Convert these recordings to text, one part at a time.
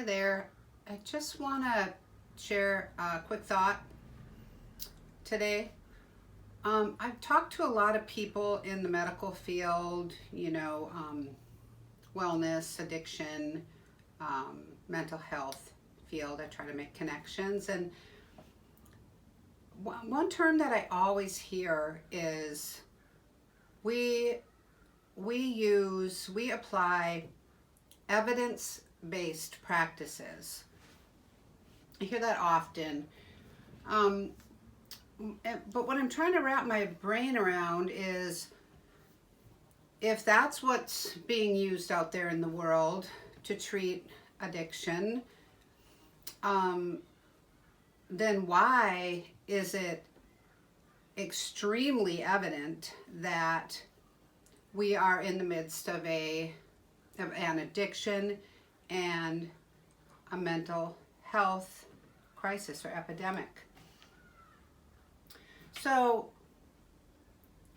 Hi there. I just want to share a quick thought today. I've talked to a lot of people in the medical field, wellness, addiction, mental health field. I try to make connections. And one term that I always hear is we apply evidence-based practices. I hear that often. But what I'm trying to wrap my brain around is if that's what's being used out there in the world to treat addiction, then why is it extremely evident that we are in the midst of an addiction and a mental health crisis or epidemic? So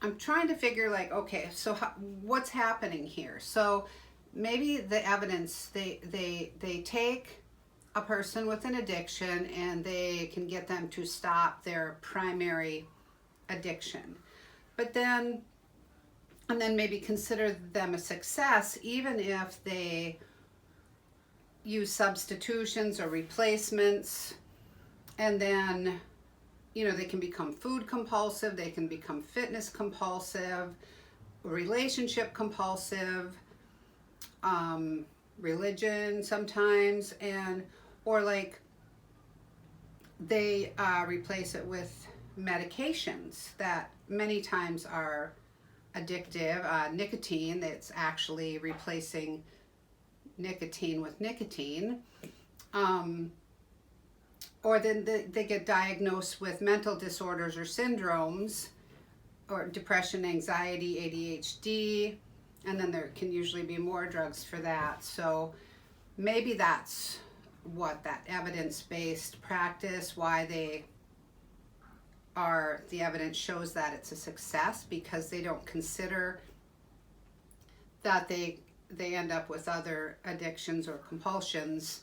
I'm trying to figure okay, so what's happening here? So maybe the evidence, they take a person with an addiction and they can get them to stop their primary addiction. But then maybe consider them a success even if they use substitutions or replacements, and then they can become food compulsive, they can become fitness compulsive, relationship compulsive, religion sometimes, or they replace it with medications that many times are addictive. Nicotine, that's actually replacing nicotine with nicotine. Or then they get diagnosed with mental disorders or syndromes, or depression, anxiety, ADHD, and then there can usually be more drugs for that. So maybe that's what that evidence-based practice, why the evidence shows that it's a success, because they don't consider that they end up with other addictions or compulsions,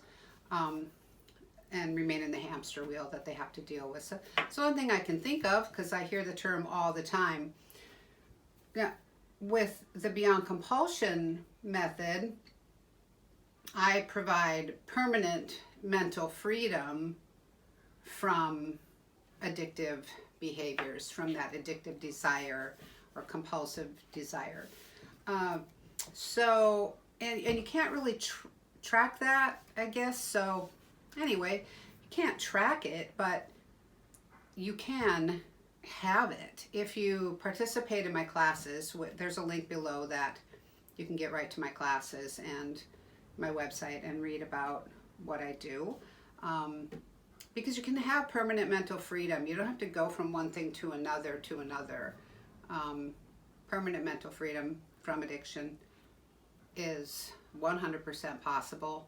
and remain in the hamster wheel that they have to deal with. So it's one thing I can think of, because I hear the term all the time. Now, with the Beyond Compulsion method, I provide permanent mental freedom from addictive behaviors, from that addictive desire or compulsive desire. So you can't really track that, I guess. So anyway, you can't track it, but you can have it. If you participate in my classes, there's a link below that you can get right to my classes and my website and read about what I do. Because you can have permanent mental freedom. You don't have to go from one thing to another. Permanent mental freedom from addiction is 100% possible.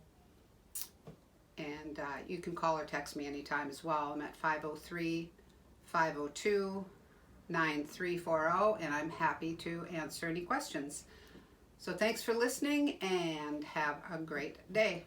And you can call or text me anytime as well. I'm at 503-502-9340, and I'm happy to answer any questions. So thanks for listening, and have a great day.